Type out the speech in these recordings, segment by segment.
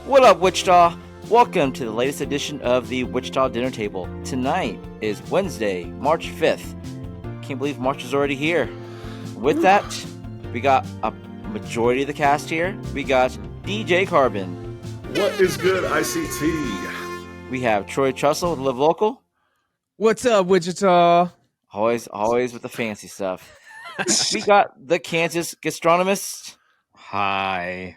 What up, Wichita? Welcome to the latest edition of the Wichita Dinner Table. Tonight is Wednesday, March 5th. Can't believe March is already here. With that, we got a majority of the cast here. We got DJ Carbon. What is good, ICT? We have Troy Trussell, the Live Local. What's up, Wichita? Always with the fancy stuff. We got the Kansas Gastronomist. Hi.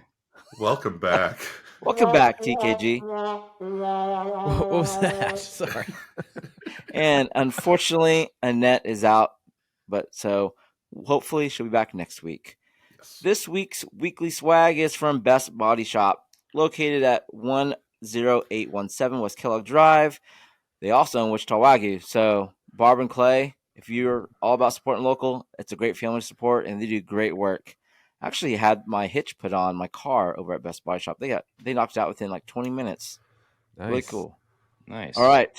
Welcome back. Welcome back, TKG. What was that? Sorry. And unfortunately, Annette is out, but so hopefully she'll be back next week. Yes. This week's weekly swag is from Best Body Shop, located at 10817 West Kellogg Drive. They also own Wichita Wagyu. So, Barb and Clay, if you're all about supporting local, it's a great family support, and they do great work. I actually had my hitch put on my car over at Best Body Shop. They knocked it out within like 20 minutes. Nice. Really cool. Nice. All right.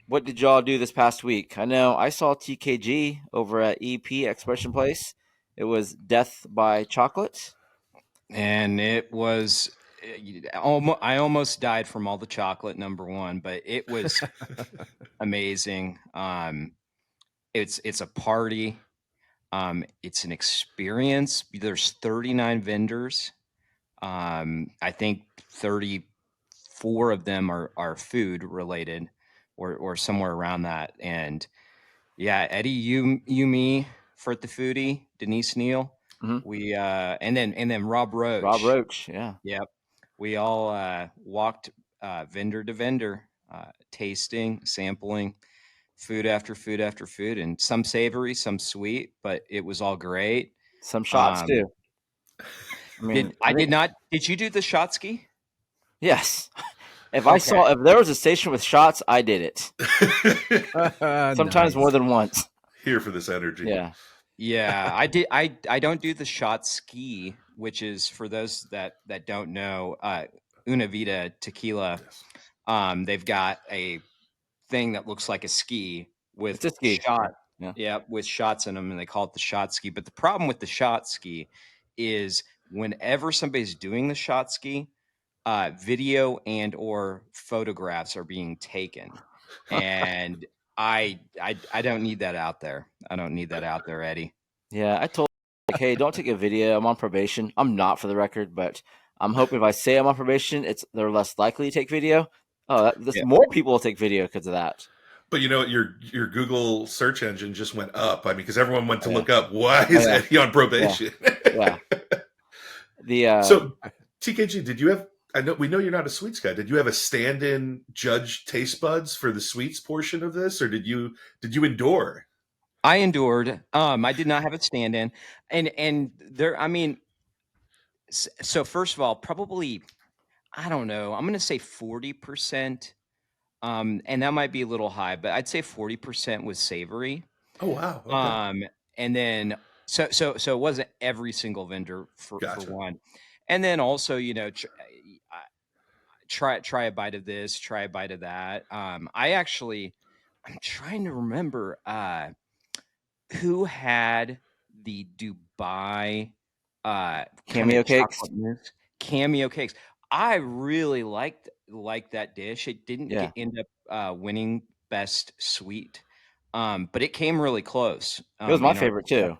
What did y'all do this past week? I know I saw TKG over at EP Expression Place. It was Death by Chocolate. And it was, I almost died from all the chocolate, number one, but it was amazing. It's a party. It's an experience. There's 39 vendors. I think 34 of them are food related or somewhere around that. And yeah, Eddie, you, me, Fert the Foodie, Denise Neal. Mhm. We and then Rob Roach. Rob Roach, yeah. Yep. We all walked vendor to vendor, tasting, sampling food after food after food, and some savory, some sweet, but it was all great. Some shots too. I mean, Did you do the shot ski? Yes. If there was a station with shots, I did it. Sometimes more than once. Here for this energy. Yeah. Yeah, I did. I don't do the shot ski, which is, for those that don't know, Una Vida Tequila. Yes. They've got a thing that looks like a ski with It's a ski. shot. Yeah. With shots in them, and they call it the shot ski. But the problem with the shot ski is whenever somebody's doing the shot ski, video and or photographs are being taken, and I don't need that out there. I don't need that out there, Eddie. Yeah, I told him, like, hey, don't take a video. I'm on probation. I'm not, for the record, but I'm hoping if I say I'm on probation, they're less likely to take video. Oh, more people will take video because of that. But you know, your Google search engine just went up. I mean, because everyone went to look up, why is Eddie on probation? Yeah. So, TKG, did you have? We know you're not a sweets guy. Did you have a stand-in judge taste buds for the sweets portion of this, or did you endure? I endured. I did not have a stand-in, and there. I mean, so first of all, probably, I don't know. I'm going to say 40%, and that might be a little high, but I'd say 40% was savory. Oh wow! Okay. And then so it wasn't every single vendor for one, and then also, you know, try a bite of this, try a bite of that. I'm trying to remember who had the Dubai cameo cakes. Cameo cakes. I really liked that dish. It didn't end up winning best sweet, but it came really close. It was my favorite too.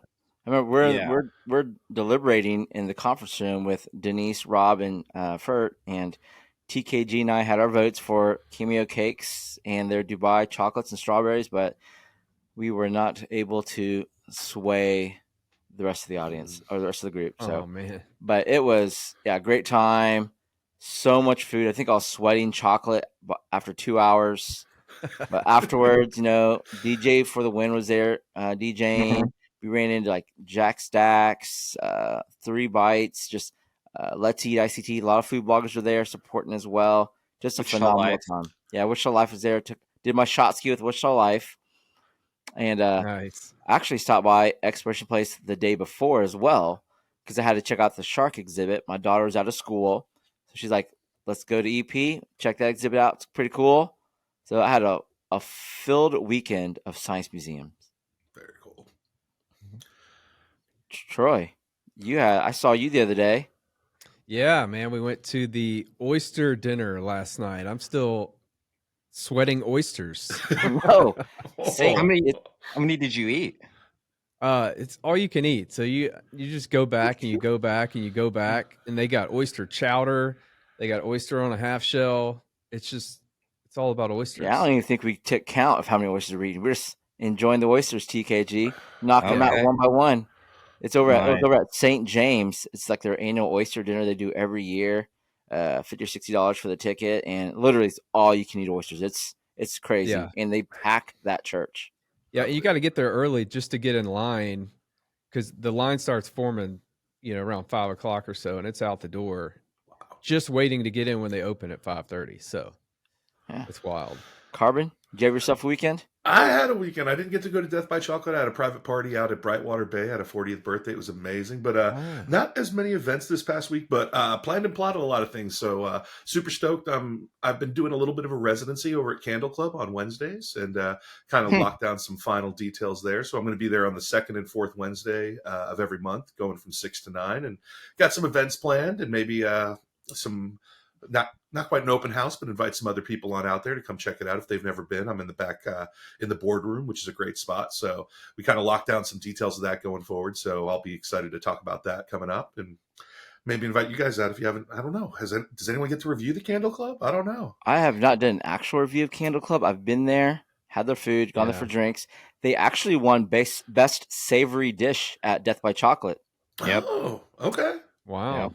I remember we're deliberating in the conference room with Denise, Rob, and Fert, and TKG and I had our votes for cameo cakes and their Dubai chocolates and strawberries, but we were not able to sway the rest of the audience or the rest of the group. So, man. But it was a great time. So much food. I think I was sweating chocolate after 2 hours. But afterwards, you know, DJ for the win was there DJing. Mm-hmm. We ran into like Jack Stacks, 3 Bites, just Let's Eat ICT. A lot of food bloggers were there supporting as well. Just a phenomenal time. Yeah, Wichita Life was there. Did my shot ski with Wichita Life. And nice. I actually stopped by Expression Place the day before as well because I had to check out the shark exhibit. My daughter was out of school. So she's like, let's go to EP, check that exhibit out. It's pretty cool. So I had a filled weekend of science museums. Very cool. Troy, I saw you the other day. Yeah, man, we went to the oyster dinner last night. I'm still sweating oysters. No, same. How Oh, many how many did you eat? It's all you can eat. So you just go back and you go back and you go back, and they got oyster chowder. They got oyster on a half shell. It's all about Yeah, I oysters. don't even think we took count of how many oysters we're eating. We're just enjoying the oysters, TKG, knocking them out Okay. one by one. It was My over at St. James. It's like their annual oyster dinner they do every year. $50 or $60 for the ticket, and literally it's all you can eat oysters. It's crazy, Yeah. and they pack that church. Yeah, you got to get there early just to get in line because the line starts forming, around 5 o'clock or so, and it's out the door, just waiting to get in when they open at 5:30. So Yeah. it's wild. Carbon, did you have yourself a weekend? I had a weekend. I didn't get to go to Death by Chocolate. I had a private party out at Brightwater Bay. I had a 40th birthday. It was amazing. But Oh. not as many events this past week, but planned and plotted a lot of things. So super stoked. I've been doing a little bit of a residency over at Candle Club on Wednesdays and kind of locked down some final details there. So I'm going to be there on the second and fourth Wednesday of every month, going from 6 to 9. And got some events planned and maybe some not quite an open house, but invite some other people on out there to come check it out if they've never been. I'm in the back in the boardroom, which is a great spot. So we kind of locked down some details of that going forward. So I'll be excited to talk about that coming up and maybe invite you guys out if you haven't. I don't know. Does anyone get to review the Candle Club? I don't know. I have not done an actual review of Candle Club. I've been there, had their food, gone there for Yeah. drinks. They actually won best savory dish at Death by Chocolate. Yep. Oh, okay. Wow. Yep.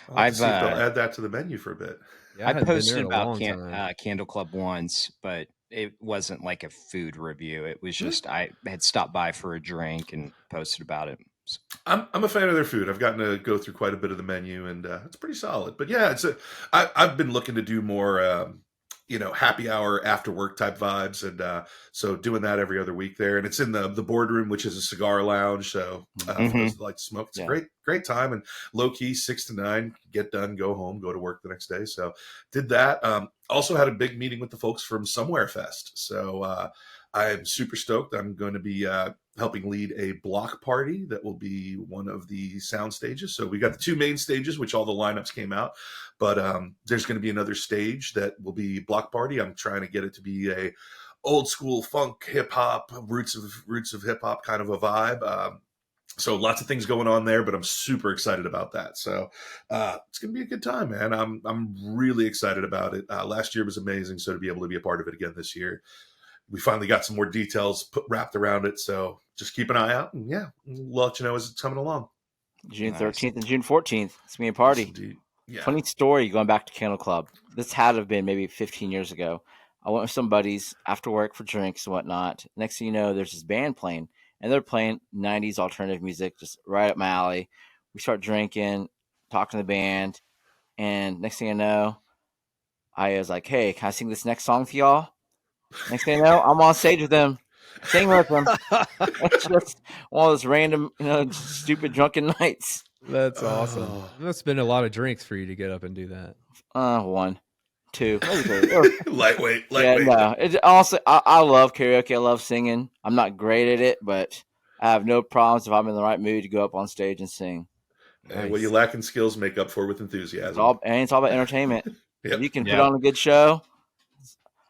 I'll have to see if they'll I've add that to the menu for a bit. Yeah, I hadn't been there posted in a about long time. Candle Club once, but it wasn't like a food review. It was just I had stopped by for a drink and posted about it. So, I'm a fan of their food. I've gotten to go through quite a bit of the menu, and it's pretty solid. But yeah, I've been looking to do more, happy hour after work type vibes, and so doing that every other week there. And it's in the boardroom, which is a cigar lounge. So for those that like to smoke, it's Yeah. a great time and low key 6 to 9, get done, go home, go to work the next day. So did that. Also had a big meeting with the folks from Somewhere Fest. So I'm super stoked. I'm going to be helping lead a block party that will be one of the sound stages. So we got the two main stages, which all the lineups came out, but there's going to be another stage that will be block party. I'm trying to get it to be a old school funk, hip hop, roots of hip hop kind of a vibe. So lots of things going on there, but I'm super excited about that. So it's going to be a good time, man. I'm really excited about it. Last year was amazing, so to be able to be a part of it again this year, we finally got some more details wrapped around it. So just keep an eye out, and yeah, we'll let you know as it's coming along. June Nice. 13th and June 14th. It's going to be a party. Yes, indeed. Yeah. Funny story going back to Candle Club. This had to have been maybe 15 years ago. I went with some buddies after work for drinks and whatnot. Next thing you know, there's this band playing, and they're playing 90s alternative music, just right up my alley. We start drinking, talking to the band, and next thing I know, I was like, hey, can I sing this next song to y'all? Next thing I know, I'm on stage with them, singing with them. It's just one of those random, stupid drunken nights. That's awesome. Oh. It must have been a lot of drinks for you to get up and do that. 1, 2, maybe 3. Lightweight. Yeah, no. Honestly, I love karaoke. I love singing. I'm not great at it, but I have no problems if I'm in the right mood to go up on stage and sing. And what you lack in skills, make up for with enthusiasm. It's all about entertainment. Yep. If you can put Yep. on a good show.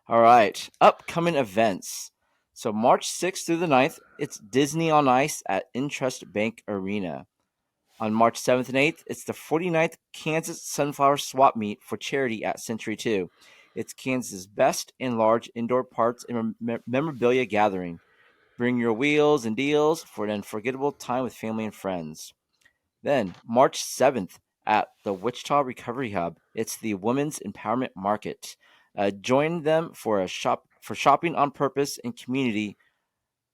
All right. Upcoming events. So March 6th through the 9th, it's Disney on Ice at Intrust Bank Arena. On March 7th and 8th, it's the 49th Kansas Sunflower Swap Meet for charity at Century 2. It's Kansas' best and large indoor parts and memorabilia gathering. Bring your wheels and deals for an unforgettable time with family and friends. Then, March 7th at the Wichita Recovery Hub, it's the Women's Empowerment Market. Join them for shopping on purpose and community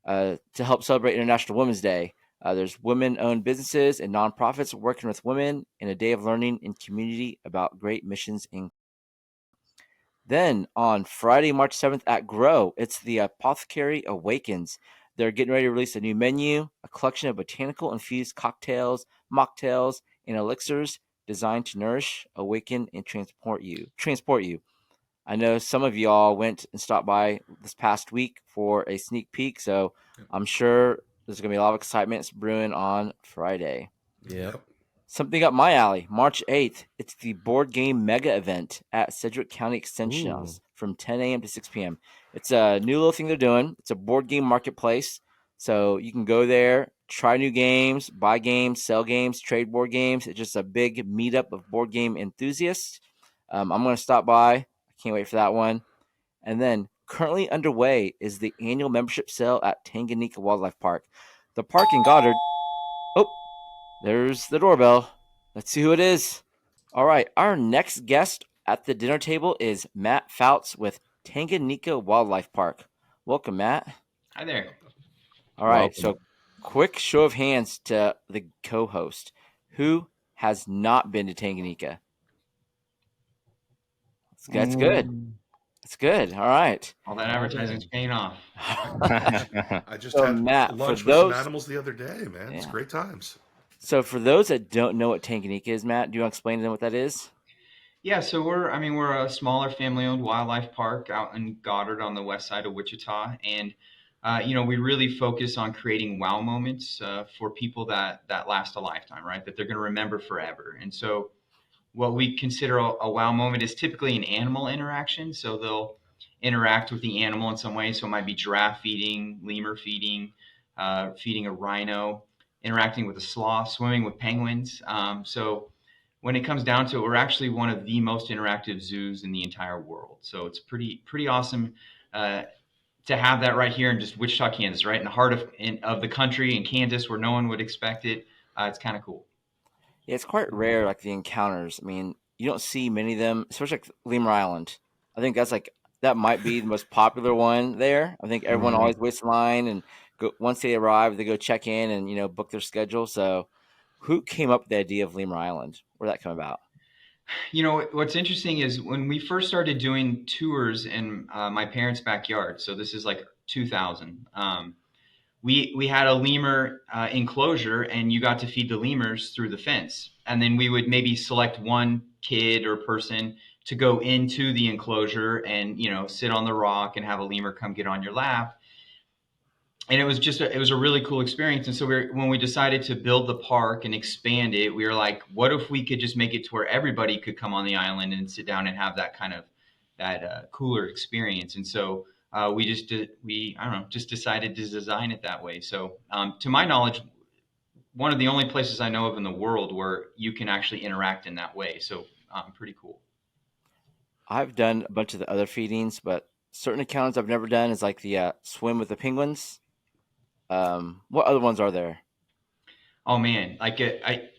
to help celebrate International Women's Day. There's women-owned businesses and nonprofits working with women in a day of learning and community about great missions. Then on Friday, March 7th at Grow, it's the Apothecary Awakens. They're getting ready to release a new menu, a collection of botanical infused cocktails, mocktails, and elixirs designed to nourish, awaken, and transport you. I know some of y'all went and stopped by this past week for a sneak peek, so I'm sure there's going to be a lot of excitement brewing on Friday. Yep. Something up my alley. March 8th, it's the board game mega event at Sedgwick County Extension Ooh. House from 10 a.m. to 6 p.m. It's a new little thing they're doing. It's a board game marketplace. So you can go there, try new games, buy games, sell games, trade board games. It's just a big meetup of board game enthusiasts. I'm going to stop by. I can't wait for that one. And then currently underway is the annual membership sale at Tanganyika Wildlife Park. The park in Goddard. Oh, there's the doorbell. Let's see who it is. All right, our next guest at the dinner table is Matt Fouts with Tanganyika Wildlife Park. Welcome, Matt. Hi there. All right, Welcome. so quick show of hands to the co-host. Who has not been to Tanganyika? That's good. That's good. All right. All that advertising's paying off. I just So, had Matt, lunch for with some those- animals the other day, man. It's Yeah. great times. So for those that don't know what Tanganyika is, Matt, do you want to explain to them what that is? Yeah, so we're a smaller family-owned wildlife park out in Goddard on the west side of Wichita, and we really focus on creating wow moments for people that last a lifetime, right? That they're going to remember forever. And so, what we consider a wow moment is typically an animal interaction. So they'll interact with the animal in some way. So it might be giraffe feeding, lemur feeding, feeding a rhino, interacting with a sloth, swimming with penguins. So when it comes down to it, we're actually one of the most interactive zoos in the entire world. So it's pretty awesome to have that right here in just Wichita, Kansas, right in the heart of the country in Kansas, where no one would expect it. It's kind of cool. Yeah, it's quite rare, like the encounters. I mean, you don't see many of them, especially like Lemur Island. I think that might be the most popular one there. I think everyone always waits in line and once they arrive, they go check in and book their schedule. So, who came up with the idea of Lemur Island? Where did that come about? What's interesting is when we first started doing tours in my parents' backyard. So this is like 2000. We had a lemur enclosure, and you got to feed the lemurs through the fence. And then we would maybe select one kid or person to go into the enclosure and sit on the rock and have a lemur come get on your lap. And it was a really cool experience. And so when we decided to build the park and expand it, we were like, what if we could just make it to where everybody could come on the island and sit down and have that kind of that cooler experience? And so we just decided to design it that way. So to my knowledge, one of the only places I know of in the world where you can actually interact in that way. So pretty cool. I've done a bunch of the other feedings, but certain accounts I've never done is like the swim with the penguins. What other ones are there? Oh man,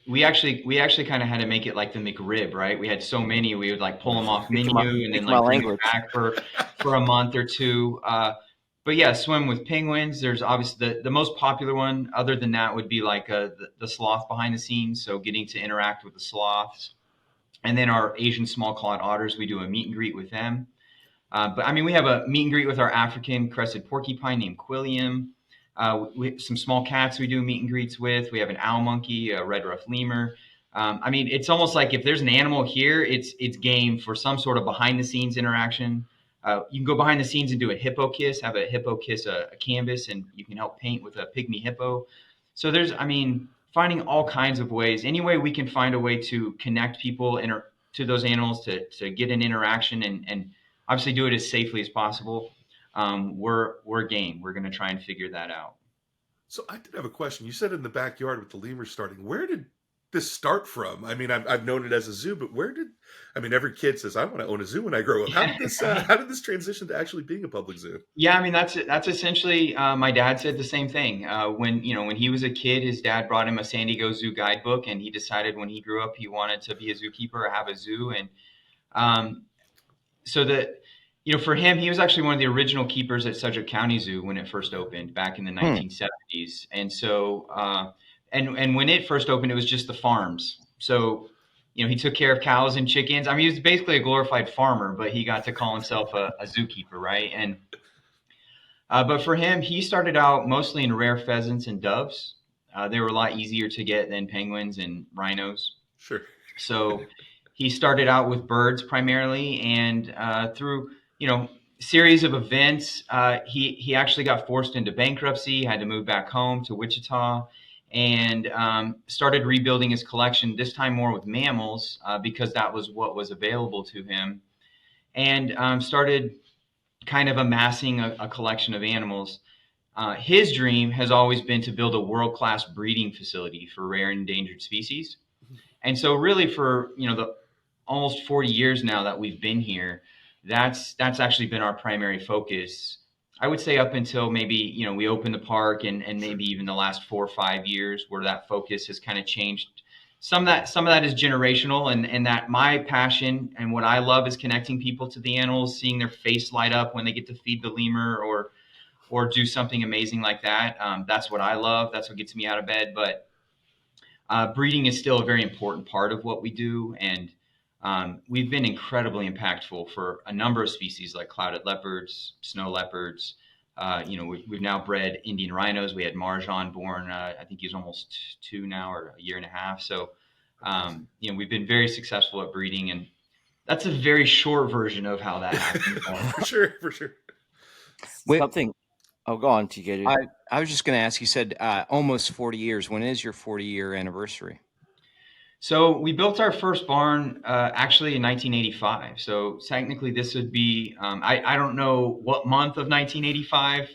we actually kind of had to make it like the McRib, right? We had so many, we would like pull them off menu and then like bring it back for a month or two. But yeah, swim with penguins. There's obviously the most popular one. Other than that, would be like the sloth behind the scenes. So getting to interact with the sloths, and then our Asian small clawed otters. We do a meet and greet with them. But I mean, we have a meet and greet with our African crested porcupine named Quilliam. Some small cats we do meet and greets with. We have an owl monkey, a red ruff lemur. I mean, it's almost like if there's an animal here, it's game for some sort of behind the scenes interaction. You can go behind the scenes and do a hippo kiss, have a hippo kiss a canvas, and you can help paint with a pygmy hippo. So finding all kinds of ways, any way we can find a way to connect people to those animals to get an interaction and obviously do it as safely as possible. We're game. We're going to try and figure that out. So I did have a question. You said in the backyard with the lemurs starting. Where did this start from? I mean, I've known it as a zoo, but every kid says I want to own a zoo when I grow up. How did this transition to actually being a public zoo? Yeah, I mean that's essentially my dad said the same thing. When he was a kid, his dad brought him a San Diego Zoo guidebook, and he decided when he grew up he wanted to be a zookeeper or have a zoo, and so that. For him, he was actually one of the original keepers at Sedgwick County Zoo when it first opened back in the 1970s. And so, and when it first opened, it was just the farms. So, he took care of cows and chickens. I mean, he was basically a glorified farmer, but he got to call himself a zookeeper, right? And but for him, he started out mostly in rare pheasants and doves. They were a lot easier to get than penguins and rhinos. Sure. So he started out with birds primarily, and through series of events, he actually got forced into bankruptcy, had to move back home to Wichita, and started rebuilding his collection, this time more with mammals, because that was what was available to him, and started kind of amassing a collection of animals. His dream has always been to build a world-class breeding facility for rare and endangered species. And so really for, the almost 40 years now that we've been here, that's actually been our primary focus. I would say up until maybe, we opened the park and maybe even the last 4 or 5 years where that focus has kind of changed. Some of that is generational, and that my passion and what I love is connecting people to the animals, seeing their face light up when they get to feed the lemur or do something amazing like that. That's what I love. That's what gets me out of bed. But breeding is still a very important part of what we do, and we've been incredibly impactful for a number of species like clouded leopards, snow leopards. We've now bred Indian rhinos. We had Marjan born, I think he's almost 2 now, or a year and a half. So, we've been very successful at breeding, and that's a very short version of how that happened. For sure. Something. Oh, go on, TK. I was just going to ask, you said almost 40 years. When is your 40-year anniversary? So we built our first barn actually in 1985. So technically this would be, I don't know what month of 1985.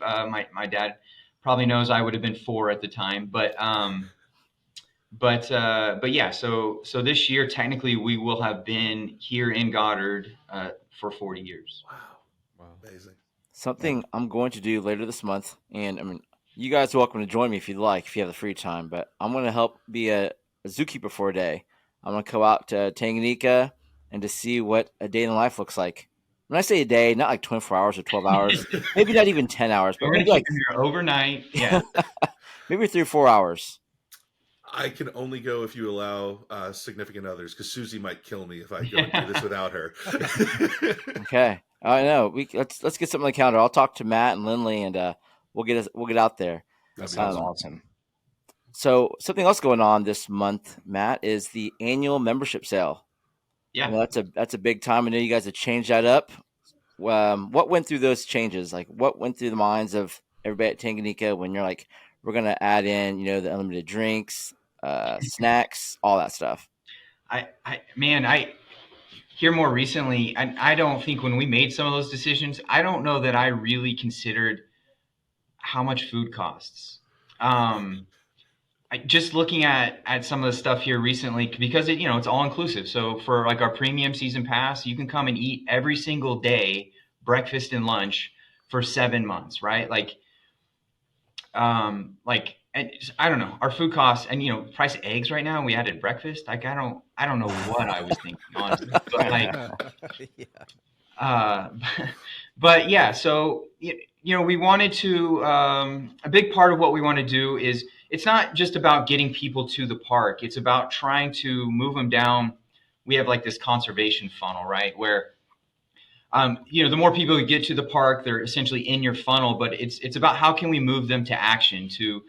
My dad probably knows. I would have been 4 at the time. But yeah, so this year, technically we will have been here in Goddard for 40 years. Wow. Amazing. Something I'm going to do later this month, and I mean, you guys are welcome to join me if you'd like, if you have the free time, but I'm going to help be a zookeeper for a day. I'm going to go out to Tanganyika and to see what a day in life looks like. When I say a day, not like 24 hours or 12 hours, maybe not even 10 hours, but we're going maybe to like keep them here overnight. Yeah. maybe 3 or 4 hours. I can only go if you allow significant others, because Susie might kill me if I go and do this without her. Okay. I know. Let's get something on the calendar. I'll talk to Matt and Lindley, and we'll get out there. That sounds awesome. So something else going on this month, Matt, is the annual membership sale. Yeah, that's a big time. I know you guys have changed that up. What went through those changes? Like, what went through the minds of everybody at Tanganyika when you're like, we're going to add in, the unlimited drinks, snacks, all that stuff? I here more recently, I don't think when we made some of those decisions, I don't know that I really considered how much food costs. Just looking at some of the stuff here recently, because it's all inclusive. So for like our premium season pass, you can come and eat every single day, breakfast and lunch, for 7 months, right? And I don't know, our food costs, and price of eggs right now, we added breakfast. Like I don't know what I was thinking, honestly. But yeah, so we wanted to. A big part of what we want to do is, it's not just about getting people to the park. It's about trying to move them down. We have like this conservation funnel, right, where the more people you get to the park, they're essentially in your funnel. But it's about how can we move them to action, to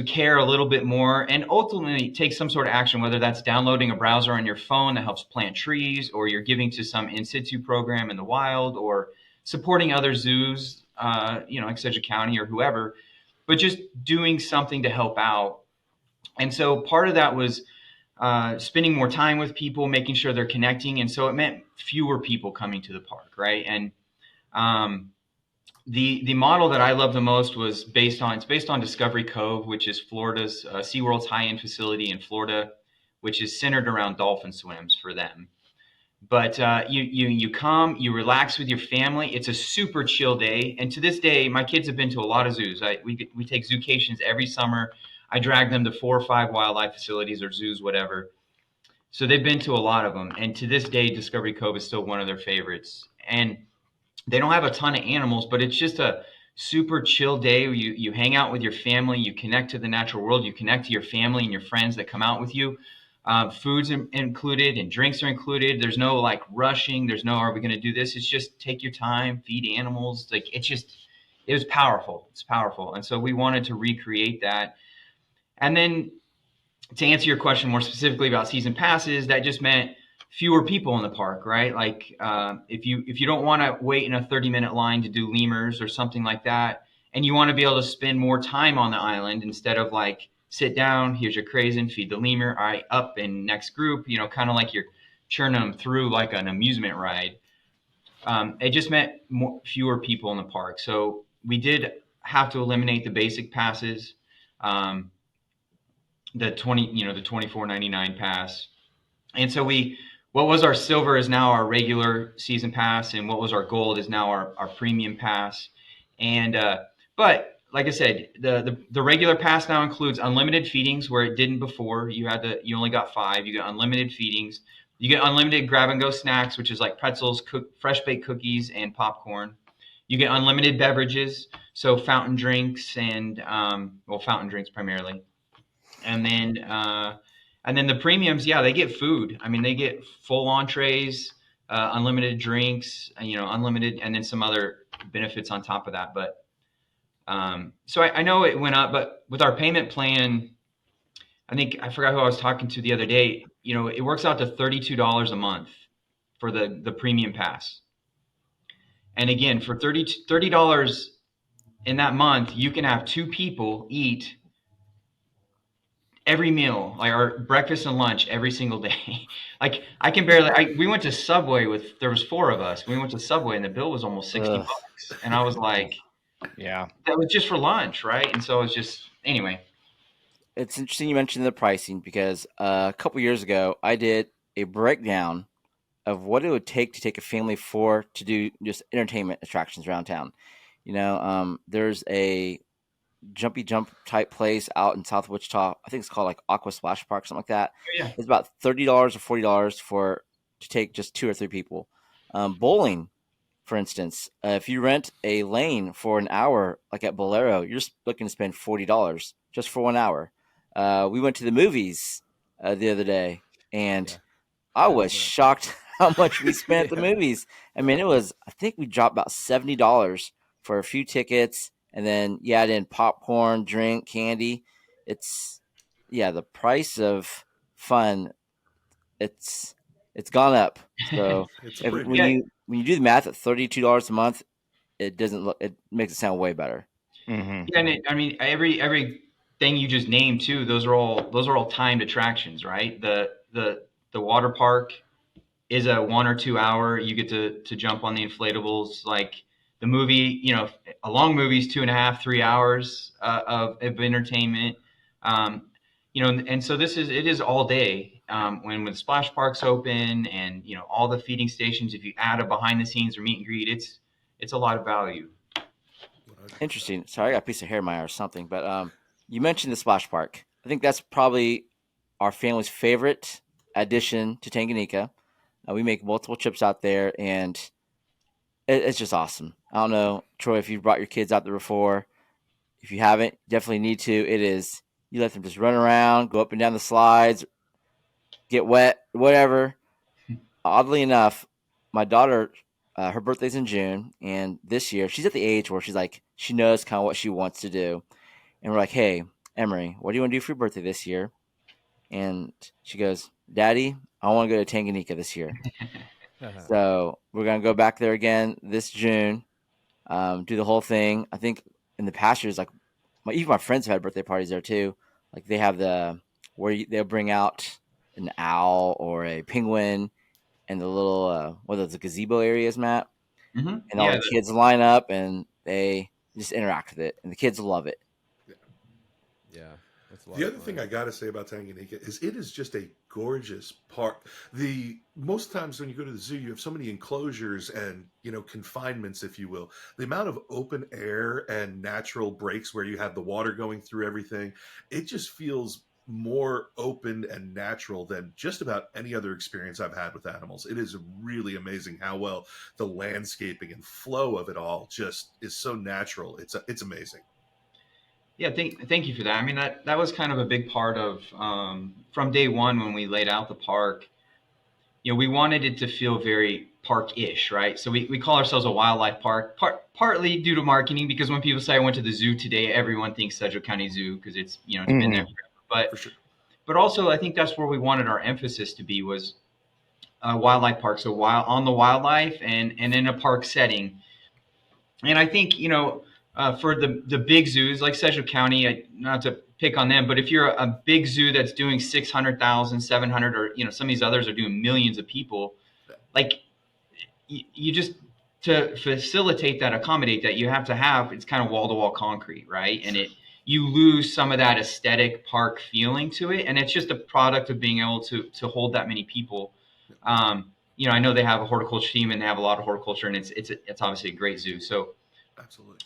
care a little bit more, and ultimately take some sort of action, whether that's downloading a browser on your phone that helps plant trees, or you're giving to some in situ program in the wild, or supporting other zoos, like Sedgwick County or whoever, but just doing something to help out. And so part of that was spending more time with people, making sure they're connecting. And so it meant fewer people coming to the park, right? And the model that I love the most was based on Discovery Cove, which is Florida's SeaWorld's high-end facility in Florida, which is centered around dolphin swims for them. But you come, you relax with your family. It's a super chill day. And to this day, my kids have been to a lot of zoos. We take zoocations every summer. I drag them to 4 or 5 wildlife facilities or zoos, whatever. So they've been to a lot of them. And to this day, Discovery Cove is still one of their favorites. And they don't have a ton of animals, but it's just a super chill day where you hang out with your family, you connect to the natural world, you connect to your family and your friends that come out with you. Food's included and drinks are included. There's no like rushing. There's no, are we going to do this? It's just take your time, feed animals. Like it was powerful. It's powerful. And so we wanted to recreate that. And then to answer your question more specifically about season passes, that just meant fewer people in the park, right? Like if you don't want to wait in a 30-minute line to do lemurs or something like that, and you want to be able to spend more time on the island instead of like sit down, here's your craisin, feed the lemur, all right, up and next group, kind of like you're churning them through like an amusement ride. It just meant fewer people in the park. So we did have to eliminate the basic passes, the $24.99 pass. And so what was our silver is now our regular season pass, and what was our gold is now our premium pass. And but like I said, the regular pass now includes unlimited feedings where it didn't before. You only got 5. You got unlimited feedings. You get unlimited grab and go snacks, which is like pretzels, fresh baked cookies, and popcorn. You get unlimited beverages, so fountain drinks and fountain drinks primarily. And then the premiums, yeah, they get food. I mean, they get full entrees, unlimited drinks, unlimited, and then some other benefits on top of that. But so I know it went up, but with our payment plan, I forgot who I was talking to the other day. It works out to $32 a month for the premium pass. And again, for $30 in that month, you can have 2 people eat every meal, like our breakfast and lunch every single day. Like I can barely, we went to Subway there was 4 of us. We went to Subway and the bill was almost $60. And I was like, yeah, that was just for lunch. Right. And so it was just, anyway. It's interesting you mentioned the pricing because a couple years ago, I did a breakdown of what it would take to take a family of 4 to do just entertainment attractions around town. There's a jumpy jump type place out in South Wichita. I think it's called like Aqua Splash Park, something like that. Yeah. It's about $30 or $40 to take just 2 or 3 people. Bowling, for instance, if you rent a lane for an hour, like at Bolero, you're looking to spend $40 just for 1 hour. We went to the movies the other day, and I was shocked how much we spent at the movies. I mean, I think we dropped about $70 for a few tickets. And then you add in popcorn, drink, candy. The price of fun, it's gone up. So when you do the math at $32 a month, it makes it sound way better. Mm-hmm. Yeah, and every thing you just named too, those are all timed attractions, right? The water park is a 1 or 2 hour. You get to jump on the inflatables, like the movie, a long movie is 2.5, 3 hours of entertainment. And so it is all day. When the splash park's open and, all the feeding stations, if you add a behind the scenes or meet and greet, it's a lot of value. Interesting. Sorry, I got a piece of hair in my eye or something, but you mentioned the splash park. I think that's probably our family's favorite addition to Tanganyika. We make multiple trips out there, and it's just awesome. I don't know, Troy, if you've brought your kids out there before. If you haven't, definitely need to. You let them just run around, go up and down the slides, get wet, whatever. Oddly enough, my daughter, her birthday's in June, and this year she's at the age where she knows kind of what she wants to do. And we're like, hey, Emery, what do you want to do for your birthday this year? And she goes, Daddy, I want to go to Tanganyika this year. So we're going to go back there again this June, do the whole thing. I think in the past years, like even my friends have had birthday parties there too. Like they have they'll bring out an owl or a penguin and the little, what are those, the gazebo areas, Matt? Mm-hmm. And all the kids line up and they just interact with it. And the kids love it. Yeah. The other thing I got to say about Tanganyika is it is just a gorgeous park. Most times when you go to the zoo, you have so many enclosures and, confinements, if you will. The amount of open air and natural breaks where you have the water going through everything, it just feels more open and natural than just about any other experience I've had with animals. It is really amazing how well the landscaping and flow of it all just is so natural. It's amazing. Yeah, thank you for that. I mean, that was kind of a big part of from day one when we laid out the park. We wanted it to feel very park-ish, right? So we call ourselves a wildlife park, partly due to marketing, because when people say I went to the zoo today, everyone thinks Sedgwick County Zoo because it's been there forever. But also I think that's where we wanted our emphasis to be was a wildlife park. So on the wildlife and in a park setting. And I think, for the big zoos like Sedgwick County, not to pick on them, but if you're a big zoo that's doing 600,000, 700, or some of these others are doing millions of people, like you just to facilitate that, accommodate that, you have to have it's kind of wall to wall concrete, right? And you lose some of that aesthetic park feeling to it, and it's just a product of being able to hold that many people. I know they have a horticulture team and they have a lot of horticulture, and it's obviously a great zoo. So Absolutely.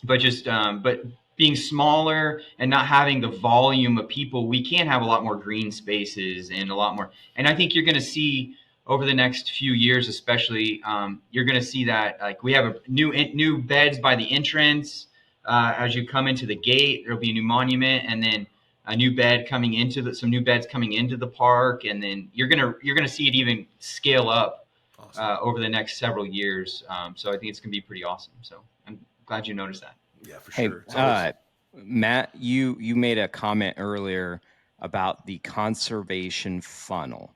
but being smaller and not having the volume of people, we can have a lot more green spaces and a lot more. And I think you're going to see over the next few years, especially, you're going to see that like we have a new beds by the entrance. As you come into the gate, there'll be a new monument, and then a new bed coming into some new beds coming into the park, and then you're gonna see it even scale up over the next several years. So I think it's gonna be pretty awesome. So I'm glad you noticed that. Yeah, for Hey, sure. Matt, you made a comment earlier about the conservation funnel.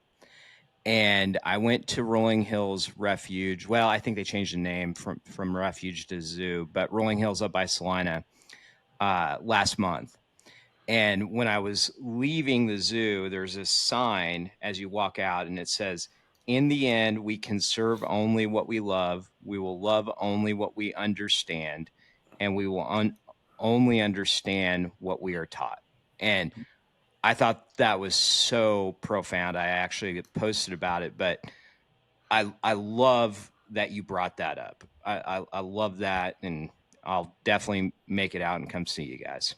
And I went to Rolling Hills Refuge. Well, I think they changed the name from Refuge to Zoo, but Rolling Hills up by Salina last month. And when I was leaving the zoo, there's a sign as you walk out, and it says, "In the end, we conserve only what we love. We will love only what we understand, and we will only understand what we are taught." And I thought that was so profound. I actually posted about it, but I love that you brought that up. I love that, and I'll definitely make it out and come see you guys.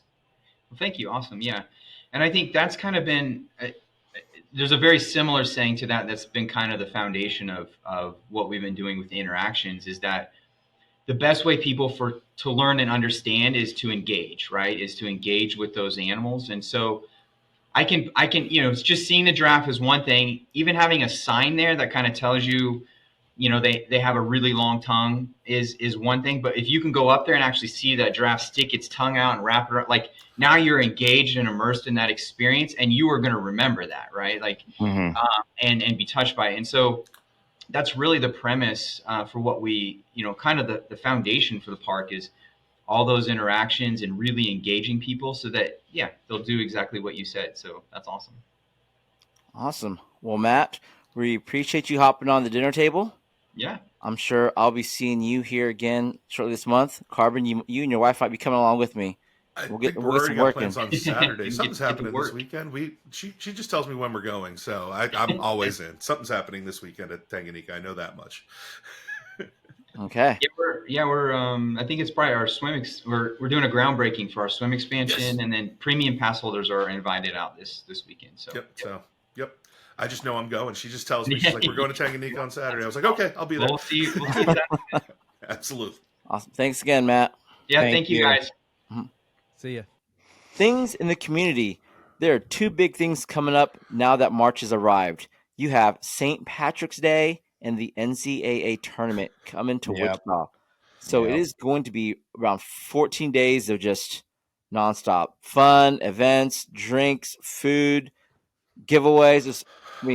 Well, thank you. Awesome. Yeah. And I think that's kind of been, there's a very similar saying to that that's been kind of the foundation of what we've been doing with the interactions, is that the best way people to learn and understand is to engage, right? Is to engage with those animals. And so I can, it's just seeing the giraffe is one thing. Even having a sign there that kind of tells you, they have a really long tongue is one thing. But if you can go up there and actually see that giraffe stick its tongue out and wrap it around, like now you're engaged and immersed in that experience, and you are going to remember that, right? Like, and be touched by it. And so that's really the premise for what we, kind of the foundation for the park is all those interactions and really engaging people so that, they'll do exactly what you said. So that's awesome. Awesome. Well, Matt, we appreciate you hopping on the dinner table. Yeah. I'm sure I'll be seeing you here again shortly this month. Carbon, you and your wife might be coming along with me. We'll get some work plans on Saturday. Something's happening this weekend. She just tells me when we're going, so I'm always in. Something's happening this weekend at Tanganyika. I know that much. Okay. Yeah, we're I think it's probably our swim. We're doing a groundbreaking for our swim expansion, and then premium pass holders are invited out this weekend. So yep. I just know I'm going. She just tells me, she's like, "We're going to Tanganyika on Saturday." I was like, "Okay, I'll be there." We'll see Saturday. Absolutely. Awesome. Thanks again, Matt. Yeah, thank you guys. See ya. Things in the community. There are two big things coming up now that March has arrived. You have St. Patrick's Day and the NCAA tournament coming to Wichita. So it is going to be around 14 days of just nonstop fun, events, drinks, food, giveaways.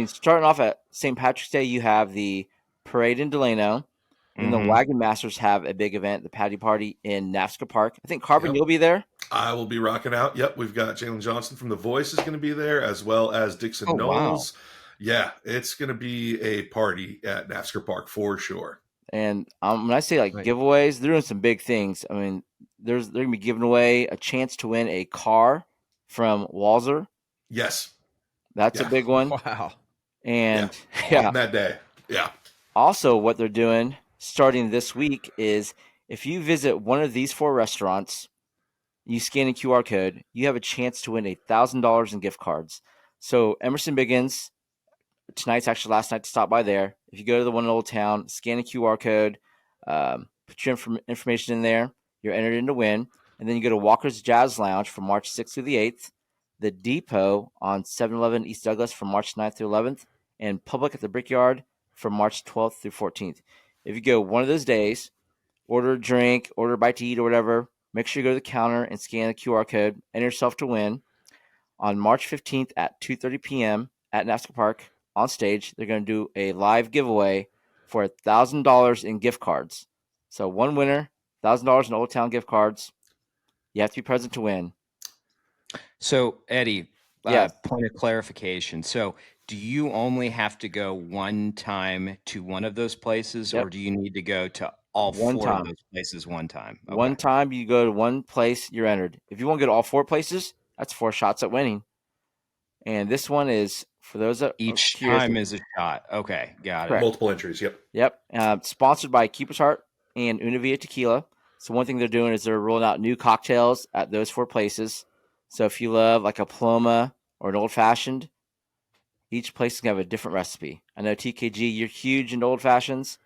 Starting off at St. Patrick's Day, you have the parade in Delano. And the Wagon Masters have a big event, the Patty Party in NAFSCA Park. I think, Carbon, you'll be there? I will be rocking out. Yep, we've got Jalen Johnson from The Voice is going to be there, as well as Dixon Knowles. Wow. Yeah, it's going to be a party at NAFSCA Park for sure. And when I say giveaways, they're doing some big things. I mean, they're going to be giving away a chance to win a car from Walzer. Yes. That's a big one. Wow. And on that day. Yeah. Also, what they're doing starting this week is if you visit one of these 4 restaurants, you scan a QR code, you have a chance to win $1,000 in gift cards. So Emerson Biggins, tonight's actually last night to stop by there. If you go to the one in Old Town, scan a QR code, put your information in there, you're entered in to win. And then you go to Walker's Jazz Lounge from March 6th through the 8th, the Depot on 711 East Douglas from March 9th through 11th, and Public at the Brickyard from March 12th through 14th. If you go one of those days, order a drink, order a bite to eat or whatever, make sure you go to the counter and scan the QR code, enter yourself to win. On March 15th at 2:30 p.m. at NAFSCA Park on stage, they're going to do a live giveaway for $1,000 in gift cards. So one winner, $1,000 in Old Town gift cards. You have to be present to win. So, Eddie, Yes. point of clarification. So, do you only have to go one time to one of those places, Yep. or do you need to go to all One four of time. those places one time? Okay. One time you go to one place, you're entered. If you want to go to all 4 places, that's 4 shots at winning. And this one is, for those that are Each curious, time is a shot. Okay, got Correct. it. Multiple entries. Yep. Yep. Sponsored by Keeper's Heart and Una Vida Tequila. So one thing they're doing is they're rolling out new cocktails at those 4 places. So if you love like a Paloma or an old fashioned, each place is gonna have a different recipe. I know TKG, you're huge into old fashions.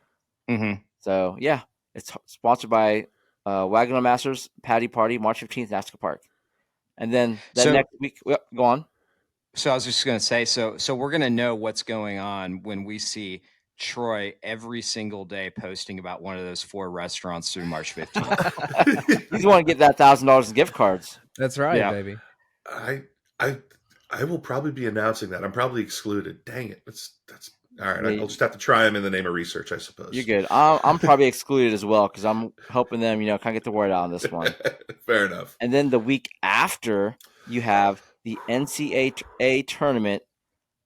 Mm-hmm. So yeah, it's sponsored by Wagon Masters Patty Party, March 15th, Nasca Park. And then next week, go on. So I was just going to say, so we're going to know what's going on when we see Troy every single day posting about one of those 4 restaurants through March 15th. He's want to get that $1,000 in gift cards. That's right, Yeah. baby. I will probably be announcing that. I'm probably excluded. Dang it. That's all right. Yeah. I'll just have to try them in the name of research, I suppose. You're good. I'm probably excluded as well because I'm helping them, kind of get the word out on this one. Fair enough. And then the week after, you have the NCAA tournament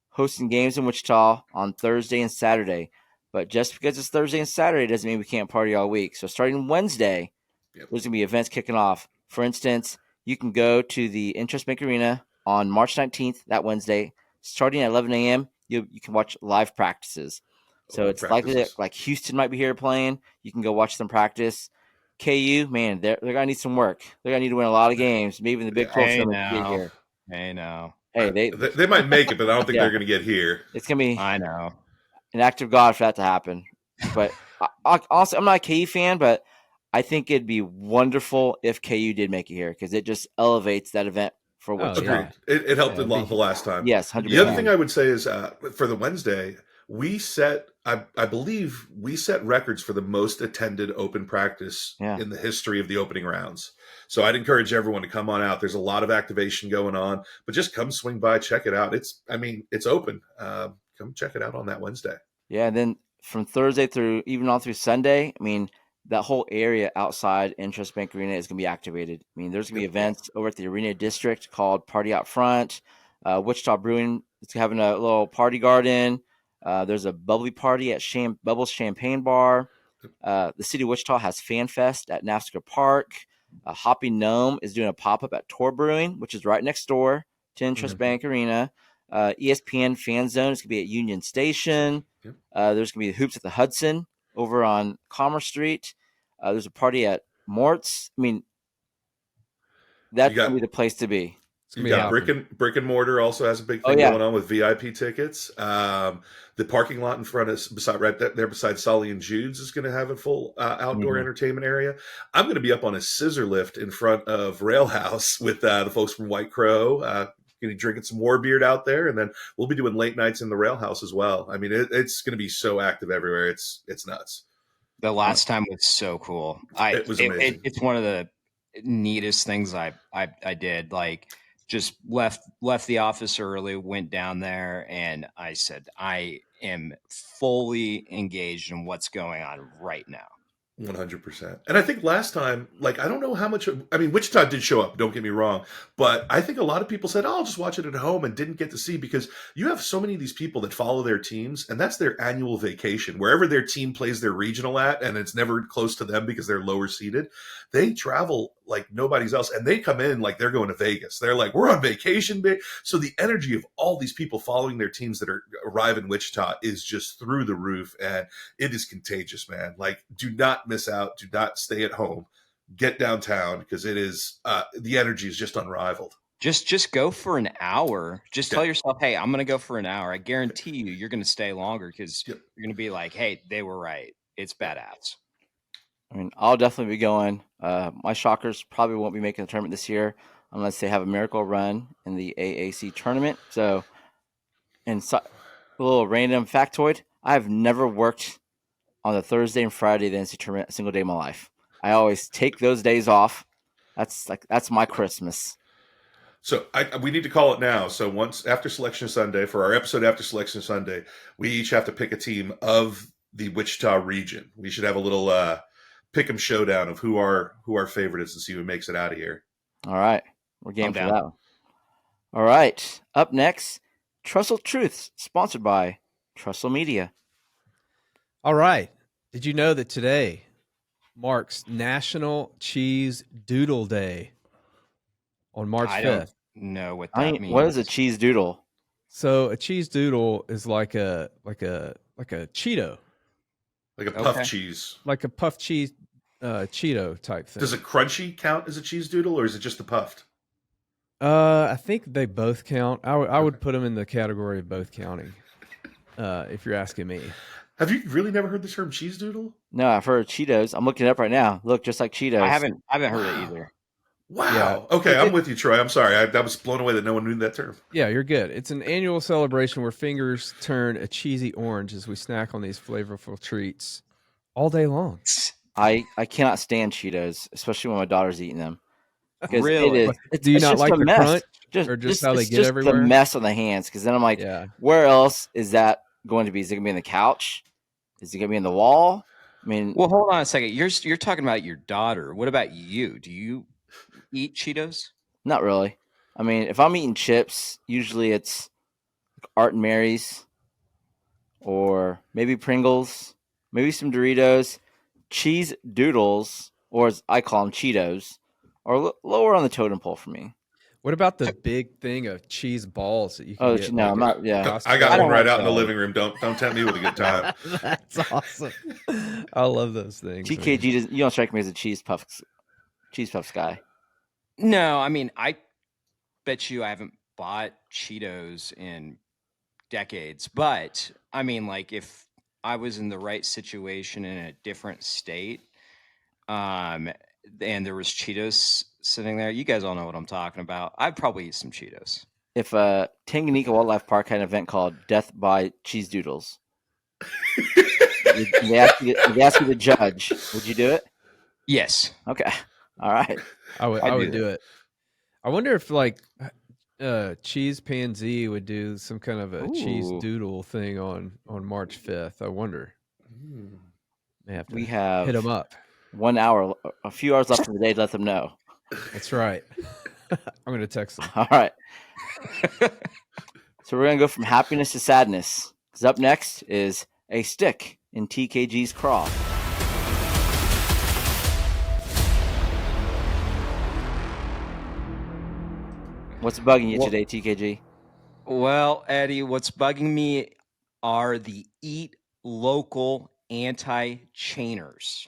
hosting games in Wichita on Thursday and Saturday. But just because it's Thursday and Saturday doesn't mean we can't party all week. So starting Wednesday, there's going to be events kicking off. For instance, you can go to the Interest Bank Arena on March 19th, that Wednesday. Starting at 11 a.m., you can watch live practices. So it's likely that like Houston might be here playing. You can go watch them practice. KU, man, they're going to need some work. They're going to need to win a lot of games. Maybe in the Big 12 tournament to get here. Hey, they might make it, but I don't think they're going to get here. It's going to be I know an act of God for that to happen. But honestly, I'm not a KU fan, but I think it'd be wonderful if KU did make it here because it just elevates that event for what Agreed. It helped a lot the last time. Yes, 100%. The other thing I would say is for the Wednesday, we set, I believe we set records for the most attended open practice in the history of the opening rounds. So I'd encourage everyone to come on out. There's a lot of activation going on, but just come swing by, check it out. It's open. Come check it out on that Wednesday. Yeah, and then from Thursday through even on through Sunday, that whole area outside Interest Bank Arena is going to be activated. There's going to be events over at the Arena District called Party Out Front. Wichita Brewing is having a little party garden. There's a bubbly party at Bubbles Champagne Bar. The city of Wichita has Fan Fest at Nasca Park. Hoppy Gnome is doing a pop-up at Tor Brewing, which is right next door to Interest Bank Arena. ESPN Fan Zone is going to be at Union Station. There's going to be the Hoops at the Hudson over on Commerce Street. There's a party at Mort's. That's going to be the place to be. You got brick and mortar also has a big thing going on with VIP tickets. The parking lot in front of right there beside Solly and Jude's is going to have a full outdoor entertainment area. I'm going to be up on a scissor lift in front of Rail House with the folks from White Crow. Going to be drinking some more beer out there, and then we'll be doing late nights in the Rail House as well. It's going to be so active everywhere. It's nuts. The last time was so cool. It was amazing. It's one of the neatest things I did. Like, just left the office early, went down there, and I said, I am fully engaged in what's going on right now. 100%. And I think last time, I don't know how much, Wichita did show up, don't get me wrong, but I think a lot of people said, I'll just watch it at home and didn't get to see because you have so many of these people that follow their teams and that's their annual vacation. Wherever their team plays their regional at, and it's never close to them because they're lower seated, they travel like nobody's else. And they come in like they're going to Vegas. They're like, we're on vacation. So the energy of all these people following their teams that arrive in Wichita is just through the roof. And it is contagious, man. Do not miss out. Do not stay at home. Get downtown because it is the energy is just unrivaled. Just go for an hour. Just tell yourself, hey, I'm going to go for an hour. I guarantee you're going to stay longer because you're going to be like, hey, they were right. It's badass. I'll definitely be going. My Shockers probably won't be making the tournament this year unless they have a miracle run in the AAC tournament. So, a little random factoid, I've never worked on the Thursday and Friday of the NCAA tournament a single day of my life. I always take those days off. That's my Christmas. So we need to call it now. So once after Selection Sunday, for our episode after Selection Sunday, we each have to pick a team of the Wichita region. We should have a little pick 'em showdown of who our favorite is and see who makes it out of here. All right. We're game I'm for down. that one. All right. Up next, Trussell Truths, sponsored by Trussell Media. All right. Did you know that today marks National Cheese Doodle Day on March 5th? I don't know what that means. What is a cheese doodle? So a cheese doodle is like a Cheeto, Like a puff cheese. like a puff cheese Cheeto type thing. Does a crunchy count as a cheese doodle, or is it just the puffed? I think they both count. I would put them in the category of both counting. If you're asking me. Have you really never heard the term cheese doodle? No, I've heard Cheetos. I'm looking it up right now. Look, just like Cheetos. I haven't heard it either. Wow. Yeah. Okay, I'm with you, Troy. I'm sorry. I was blown away that no one knew that term. Yeah, you're good. It's an annual celebration where fingers turn a cheesy orange as we snack on these flavorful treats all day long. I cannot stand Cheetos, especially when my daughter's eating them. Really? Do you not like the crunch? Or just how they get just everywhere? the mess on the hands, because then I'm like, where else is that going to be? Is it going to be in the couch? Is it going to be in the wall? I mean, well, hold on a second. You're talking about your daughter. What about you? Do you eat Cheetos? Not really. I mean, if I'm eating chips, usually it's Art and Mary's, or maybe Pringles, maybe some Doritos. Cheese doodles, or as I call them, Cheetos, are lower on the totem pole for me. What about the big thing of cheese balls that you can get? No, I'm not. Yeah, I got one right out in the living room. Don't tempt me with a good time. That's awesome. I love those things. TKG, you don't strike me as a cheese puffs guy. No, I mean, I bet you I haven't bought Cheetos in decades. But I mean, like, if I was in the right situation in a different state, and there was Cheetos sitting there, you guys all know what I'm talking about. I'd probably eat some Cheetos. If Tanganyika Wildlife Park had an event called Death by Cheese Doodles, they ask you to judge, would you do it? Yes. Okay. All right. I would do it. I wonder if like Cheese Pansy would do some kind of a cheese doodle thing on March 5th. I wonder. We have hit them up. 1 hour, a few hours left in the day to let them know. That's right. I'm going to text them. All right. So we're going to go from happiness to sadness. Because up next is a stick in TKG's craw. What's bugging you today, TKG? Well, Eddie, what's bugging me are the Eat Local anti-chainers.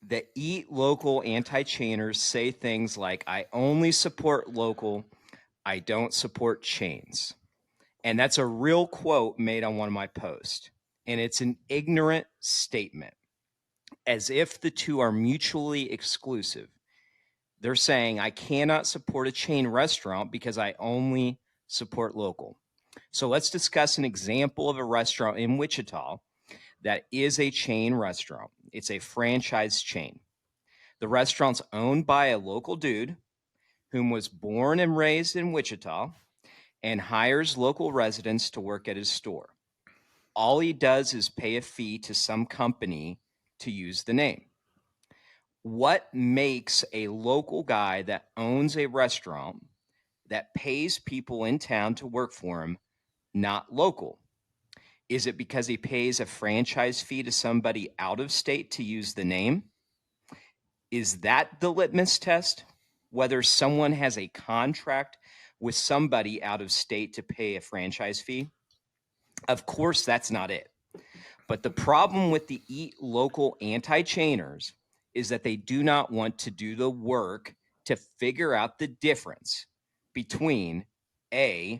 The Eat Local anti-chainers say things like, I only support local, I don't support chains. And that's a real quote made on one of my posts. And it's an ignorant statement, as if the two are mutually exclusive. They're saying, I cannot support a chain restaurant because I only support local. So let's discuss an example of a restaurant in Wichita that is a chain restaurant. It's a franchise chain. The restaurant's owned by a local dude whom was born and raised in Wichita and hires local residents to work at his store. All he does is pay a fee to some company to use the name. What makes a local guy that owns a restaurant that pays people in town to work for him not local? Is it because he pays a franchise fee to somebody out of state to use the name? Is that the litmus test? Whether someone has a contract with somebody out of state to pay a franchise fee? Of course, that's not it. But the problem with the Eat Local anti-chainers is that they do not want to do the work to figure out the difference between a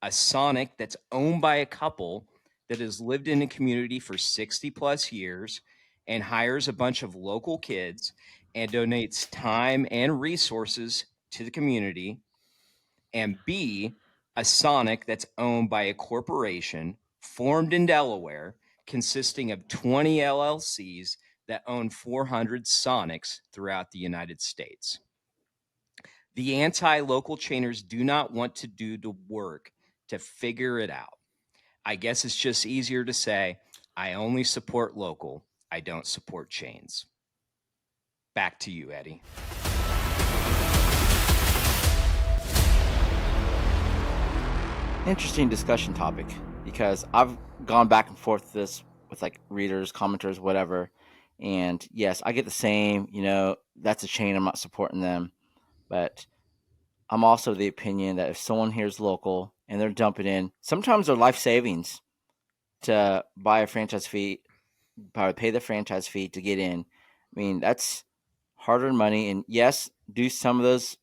Sonic that's owned by a couple that has lived in a community for 60 plus years and hires a bunch of local kids and donates time and resources to the community, and B, a Sonic that's owned by a corporation formed in Delaware consisting of 20 LLCs that own 400 Sonics throughout the United States. The anti-local chainers do not want to do the work to figure it out. I guess it's just easier to say, I only support local, I don't support chains. Back to you, Eddie. Interesting discussion topic, because I've gone back and forth this with like readers, commenters, whatever. And yes, I get the same, that's a chain, I'm not supporting them. But I'm also the opinion that if someone here is local and they're dumping in, sometimes they're life savings to buy a franchise fee, probably pay the franchise fee to get in. I mean, that's hard earned money. And yes, do some of those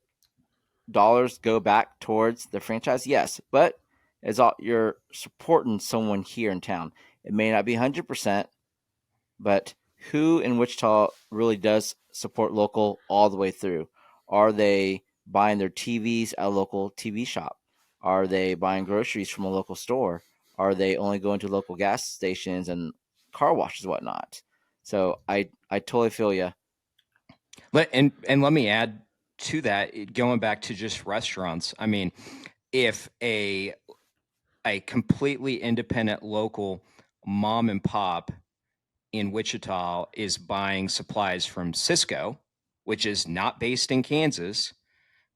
dollars go back towards the franchise? Yes, but as all, you're supporting someone here in town. It may not be 100%, but who in Wichita really does support local all the way through? Are they buying their TVs at a local TV shop? Are they buying groceries from a local store? Are they only going to local gas stations and car washes and whatnot? So I totally feel you. And let me add to that, going back to just restaurants. I mean, if a completely independent local mom and pop in Wichita is buying supplies from Cisco, which is not based in Kansas,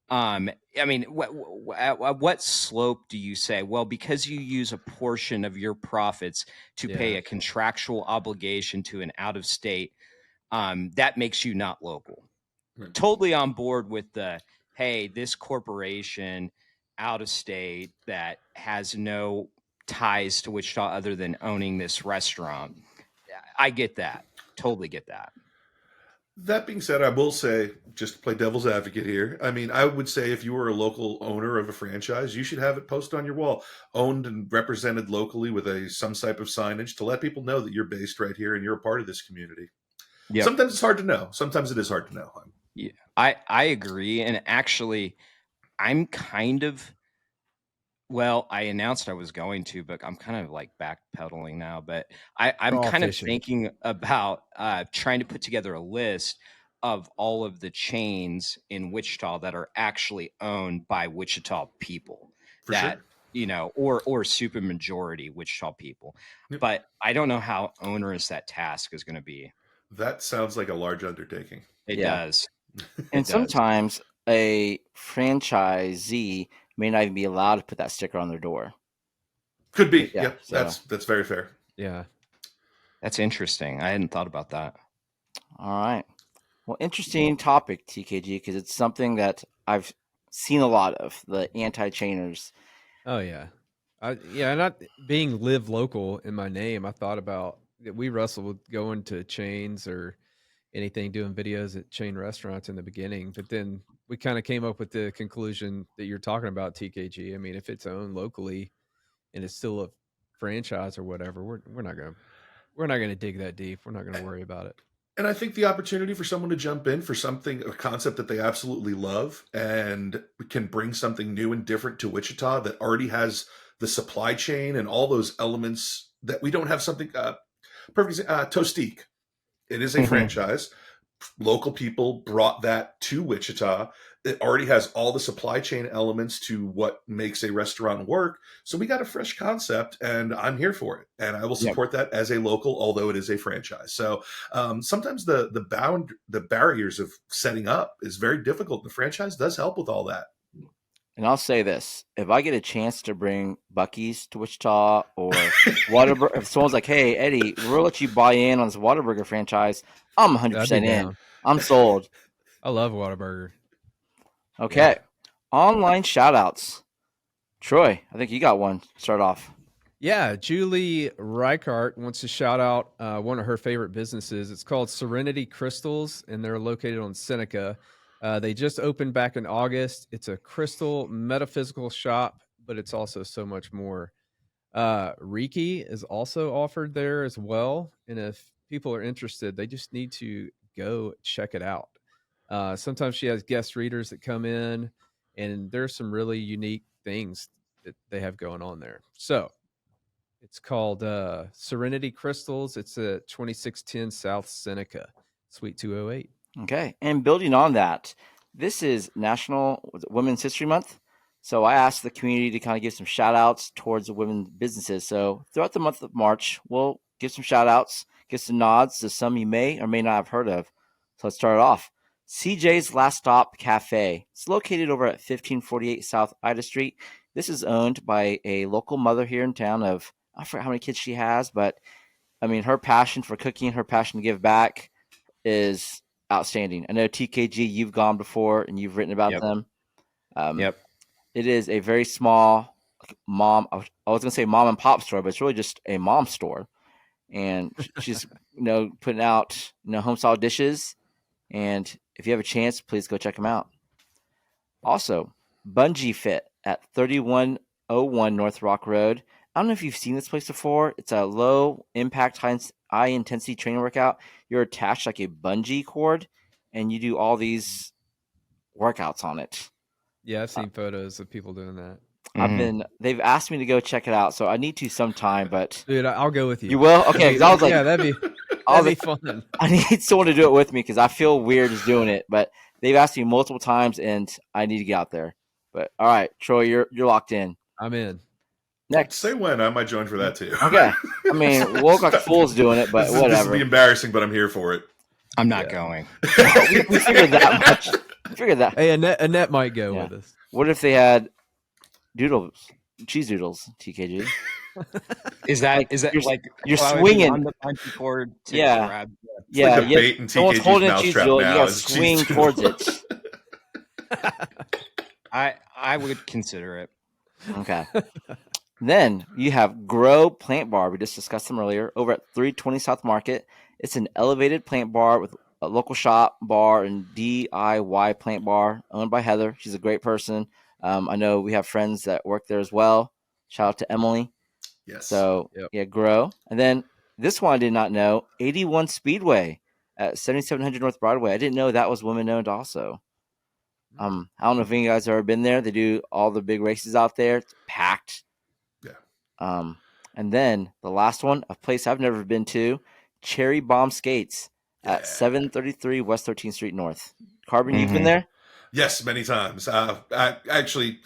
I mean, what slope do you say? Well, because you use a portion of your profits to pay a contractual obligation to an out of state, that makes you not local. Right. Totally on board with the, hey, this corporation out of state that has no ties to Wichita other than owning this restaurant. I get that. Totally get that. That being said, I will say, just to play devil's advocate here, I mean, I would say if you were a local owner of a franchise, you should have it posted on your wall, owned and represented locally with some type of signage to let people know that you're based right here and you're a part of this community. Yep. Sometimes it's hard to know. Sometimes it is hard to know. Yeah, I agree. And actually, I'm kind of, well, I announced I was going to, but I'm kind of like backpedaling now. But I'm kind of thinking about trying to put together a list of all of the chains in Wichita that are actually owned by Wichita people. For sure. Or super majority Wichita people. Yep. But I don't know how onerous that task is going to be. That sounds like a large undertaking. It does. And sometimes a franchisee may not even be allowed to put that sticker on their door. Could be. Yeah. Yep. So. That's very fair. Yeah. That's interesting. I hadn't thought about that. All right. Well, interesting topic, TKG, because it's something that I've seen a lot of, the anti-chainers. Oh, yeah. Not being live local in my name, I thought about, we wrestled with going to chains or anything, doing videos at chain restaurants in the beginning, but then we kind of came up with the conclusion that you're talking about, TKG. I mean, if it's owned locally and it's still a franchise or whatever, we're not gonna dig that deep. We're not gonna worry about it. And I think the opportunity for someone to jump in for a concept that they absolutely love and can bring something new and different to Wichita that already has the supply chain and all those elements that we don't have something perfect. Toastique. It is a franchise. Local people brought that to Wichita. It already has all the supply chain elements to what makes a restaurant work. So we got a fresh concept, and I'm here for it. And I will support that as a local, although it is a franchise. So sometimes the barriers of setting up is very difficult. The franchise does help with all that. And I'll say this: if I get a chance to bring Buc-ee's to Wichita or Whataburger, if someone's like, "Hey, Eddie, we'll let you buy in on this Whataburger franchise," I'm 100% in. I'm sold. I love Whataburger. Okay, online shout-outs. Troy, I think you got one. Start off. Yeah, Julie Reichart wants to shout out one of her favorite businesses. It's called Serenity Crystals, and they're located on Seneca. They just opened back in August. It's a crystal metaphysical shop, but it's also so much more. Reiki is also offered there as well. And if people are interested, they just need to go check it out. Sometimes she has guest readers that come in, and there's some really unique things that they have going on there. So it's called Serenity Crystals. It's at 2610 South Seneca, Suite 208. Okay. And building on that, this is National Women's History Month. So I asked the community to kind of give some shout outs towards the women's businesses. So throughout the month of March, we'll give some shout outs, give some nods to some you may or may not have heard of. So let's start off. CJ's Last Stop Cafe. It's located over at 1548 South Ida Street This is owned by a local mother here in town of, I forget how many kids she has, but I mean, her passion for cooking, her passion to give back is outstanding. I know TKG, you've gone before and you've written about them. Yep. It is a very small mom. I was going to say mom and pop store, but it's really just a mom store. And she's, putting out, home style dishes. And if you have a chance, please go check them out. Also, Bungee Fit at 3101 North Rock Road. I don't know if you've seen this place before. It's a low impact, high intensity training workout. You're attached like a bungee cord, and you do all these workouts on it. Yeah, I've seen photos of people doing that. They've asked me to go check it out, so I need to sometime, but dude, I'll go with you. You will? Okay, because I was like, yeah, that'd be fun. I need someone to do it with me because I feel weird just doing it, but they've asked me multiple times and I need to get out there. But all right, Troy, you're locked in. I'm in. Next. Say when. I might join for that too. Okay. I mean, we'll look like fools doing it, but whatever. This will be embarrassing, but I'm here for it. I'm not going. we figured that much. We figured that. Hey, Annette might go with us. What if they had cheese doodles, TKG? Is that like you're swinging on the bungee cord to grab? Yeah, like a bait in someone's TKG's holding a cheese doodle. You now gotta swing towards it. I would consider it. Okay. Then you have Grow Plant Bar. We just discussed them earlier over at 320 South Market. It's an elevated plant bar with a local shop, bar, and DIY plant bar owned by Heather. She's a great person. I know we have friends that work there as well. Shout out to Emily. Yes. So, Grow. And then this one I did not know, 81 Speedway at 7700 North Broadway. I didn't know that was women-owned also. I don't know if any of you guys have ever been there. They do all the big races out there. It's packed. Yeah. And then the last one, a place I've never been to, Cherry Bomb Skates at 733 West 13th Street North. Carbon, you've been there? Yes, many times. I actually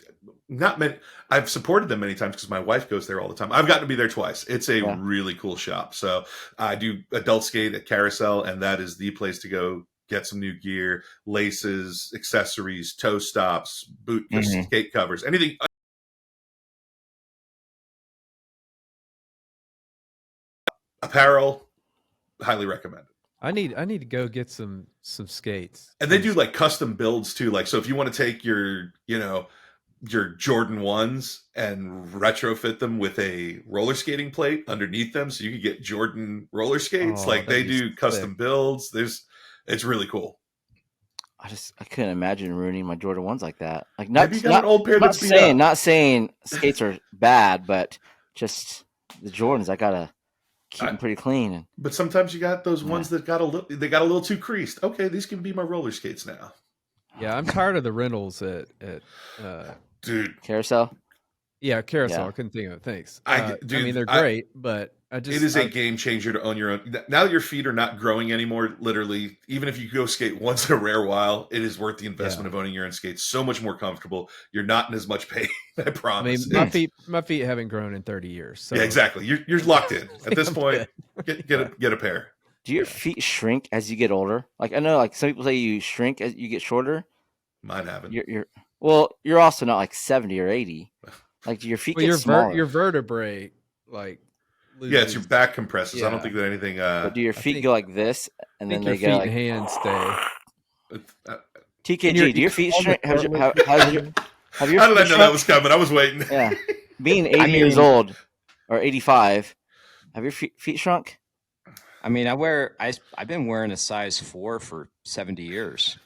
not many. I've supported them many times because my wife goes there all the time. I've gotten to be there twice. It's a really cool shop. So I do adult skate at Carousel, and that is the place to go. Get some new gear, laces, accessories, toe stops, boot, skate covers, anything. Apparel, highly recommended. I need to go get some skates. And they do like custom builds too. Like, so if you want to take your Jordan 1s and retrofit them with a roller skating plate underneath them so you can get Jordan roller skates. Like they do custom builds. It's really cool. I couldn't imagine ruining my Jordan 1s like that. Like maybe you got an old pair that's beat up. Not saying skates are bad, but just the Jordans, I gotta keep them pretty clean. But sometimes you got those ones that got a little too creased. Okay, these can be my roller skates now. Yeah, I'm tired of the rentals at dude, Carousel. Yeah, Carousel. I couldn't think of it. Thanks. I mean, they're great, but it is a game changer to own your own. Now that your feet are not growing anymore, literally, even if you go skate once in a rare while, it is worth the investment of owning your own skates. So much more comfortable. You're not in as much pain. I promise. I mean, my feet haven't grown in 30 years. So. Yeah, exactly. You're locked in at this point. Get a pair. Do your feet shrink as you get older? Like I know, like some people say you shrink as you get shorter. Mine haven't. You're also not like 70 or 80. Like your feet get smaller. Your vertebrae like. Yeah, it's your back compresses. I don't think that anything. But do your feet go like this, and then they your go feet like and hands stay? TKG, do your feet shrink? Have your How did I know that was coming? I was waiting. Yeah, being 80 years old or 85, have your feet shrunk? I mean, I've been wearing a size 4 for 70 years.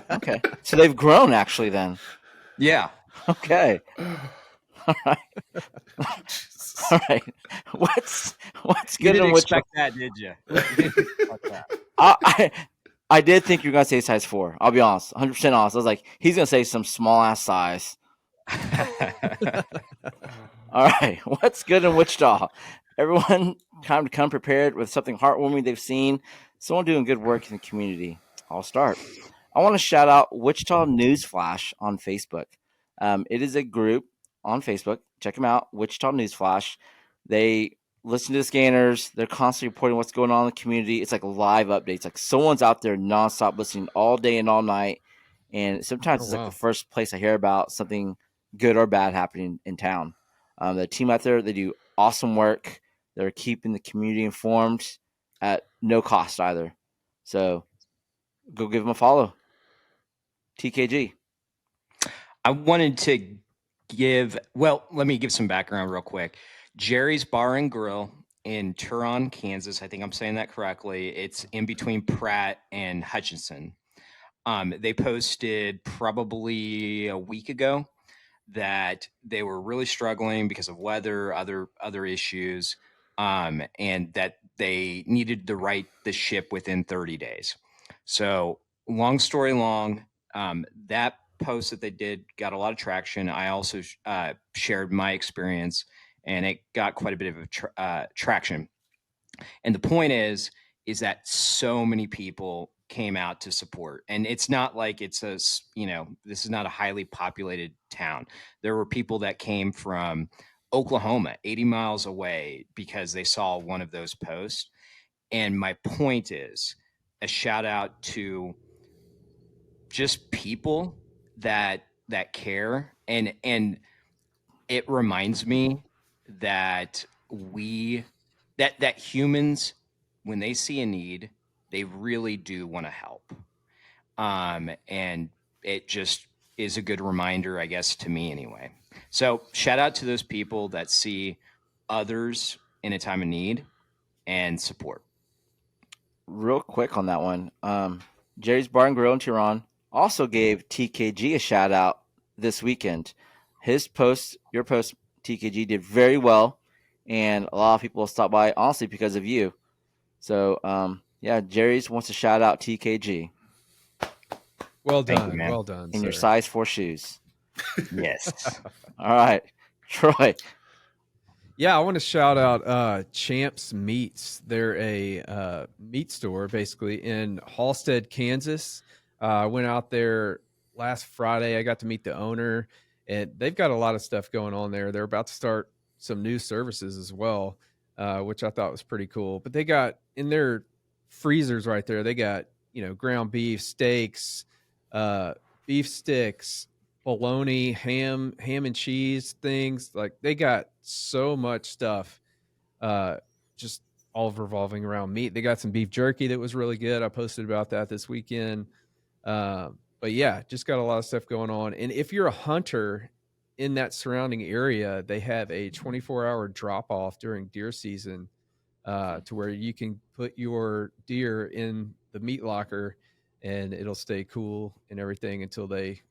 Okay, so they've grown actually. Then, yeah. Okay. All right. All right. What's good? You didn't expect that, did you? I did think you were gonna say size 4. I'll be honest, 100% honest. I was like, he's gonna say some small ass size. All right. What's good in Wichita? Everyone time to come prepared with something heartwarming they've seen. Someone doing good work in the community. I'll start. I want to shout out Wichita Newsflash on Facebook. It is a group on Facebook. Check them out, Wichita Newsflash. They listen to the scanners. They're constantly reporting what's going on in the community. It's like live updates. Like someone's out there nonstop listening all day and all night. And sometimes it's like the first place I hear about something good or bad, happening in town. The team out there, they do awesome work. They're keeping the community informed at no cost either. So go give them a follow. TKG. I wanted to let me give some background real quick. Jerry's Bar and Grill in Turon, Kansas. I think I'm saying that correctly. It's in between Pratt and Hutchinson. They posted probably a week ago that they were really struggling because of weather, other issues, and that they needed to right the ship within 30 days. So, long story long, that post that they did got a lot of traction. I also shared my experience, and it got quite a bit of traction. And the point is that so many people came out to support, and it's not like this is not a highly populated town. There were people that came from Oklahoma, 80 miles away, because they saw one of those posts. And my point is a shout out to just people that care, and it reminds me that that humans, when they see a need, they really do want to help. And it just is a good reminder, I guess, to me anyway. So shout out to those people that see others in a time of need and support. Real quick on that one. Jerry's Bar and Grill in Turon also gave TKG a shout out this weekend. His post, your post, TKG, did very well, and a lot of people stopped by, honestly, because of you. So, yeah, Jerry's wants to shout out TKG. Well done. You, man. Well done. In sir. your size 4 shoes. Yes. All right. Troy. Yeah, I want to shout out Champs Meats. They're a meat store basically in Halstead, Kansas. I went out there last Friday. I got to meet the owner, and they've got a lot of stuff going on there. They're about to start some new services as well, which I thought was pretty cool. But they got in their freezers right there, they got, ground beef, steaks, beef sticks, bologna, ham and cheese things. Like, they got so much stuff, just all revolving around meat. They got some beef jerky that was really good. I posted about that this weekend. But yeah, just got a lot of stuff going on. And if you're a hunter in that surrounding area, they have a 24-hour drop off during deer season, to where you can put your deer in the meat locker and it'll stay cool and everything until they,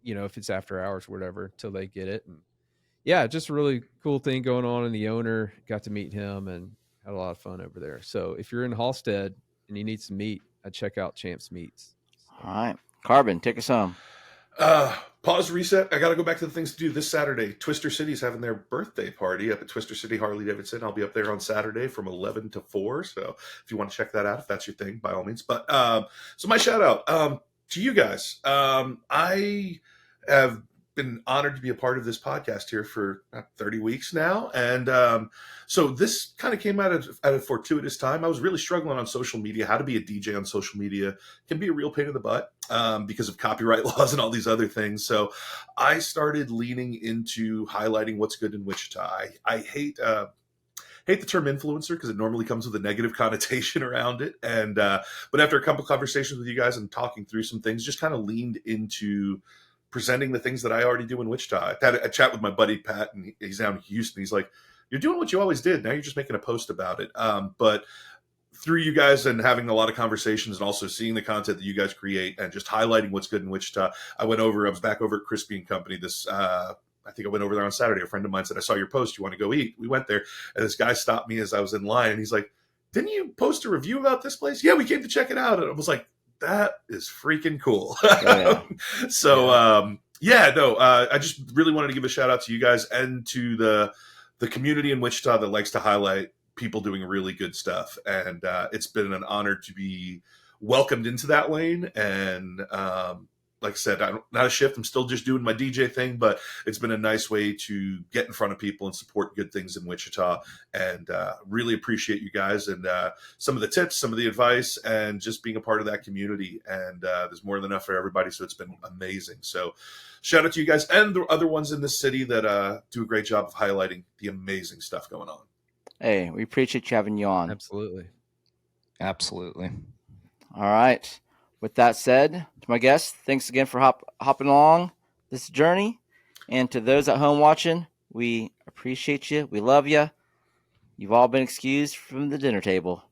if it's after hours or whatever, until they get it. And yeah, just a really cool thing going on. And the owner, got to meet him and had a lot of fun over there. So if you're in Halstead and you need some meat, I'd check out Champs Meats. All right. Carbon, take us home. Pause, reset. I got to go back to the things to do this Saturday. Twister City's having their birthday party up at Twister City Harley Davidson. I'll be up there on Saturday from 11 to 4. So if you want to check that out, if that's your thing, by all means. But so my shout out to you guys. I have been honored to be a part of this podcast here for 30 weeks now. And so this kind of came out of a fortuitous time. I was really struggling on social media. How to be a DJ on social media can be a real pain in the butt because of copyright laws and all these other things. So I started leaning into highlighting what's good in Wichita. I hate the term influencer because it normally comes with a negative connotation around it. And but after a couple conversations with you guys and talking through some things, just kind of leaned into presenting the things that I already do in Wichita. I had a chat with my buddy Pat, and he's down in Houston. He's like, "You're doing what you always did. Now you're just making a post about it." But through you guys and having a lot of conversations and also seeing the content that you guys create and just highlighting what's good in Wichita, I was back over at Crispy and Company this. I think I went over there on Saturday. A friend of mine said, "I saw your post. You want to go eat?" We went there, and this guy stopped me as I was in line, and he's like, "Didn't you post a review about this place?" "Yeah, we came to check it out." And I was like, "That is freaking cool." Yeah. So, I just really wanted to give a shout out to you guys and to the community in Wichita that likes to highlight people doing really good stuff. And it's been an honor to be welcomed into that lane. And like I said, I'm not a shift. I'm still just doing my DJ thing, but it's been a nice way to get in front of people and support good things in Wichita. And really appreciate you guys and some of the tips, some of the advice, and just being a part of that community. And there's more than enough for everybody. So it's been amazing. So shout out to you guys and the other ones in this city that do a great job of highlighting the amazing stuff going on. Hey, we appreciate you having you on. Absolutely. Absolutely. All right. With that said, to my guests, thanks again for hopping along this journey. And to those at home watching, we appreciate you. We love you. You've all been excused from the dinner table.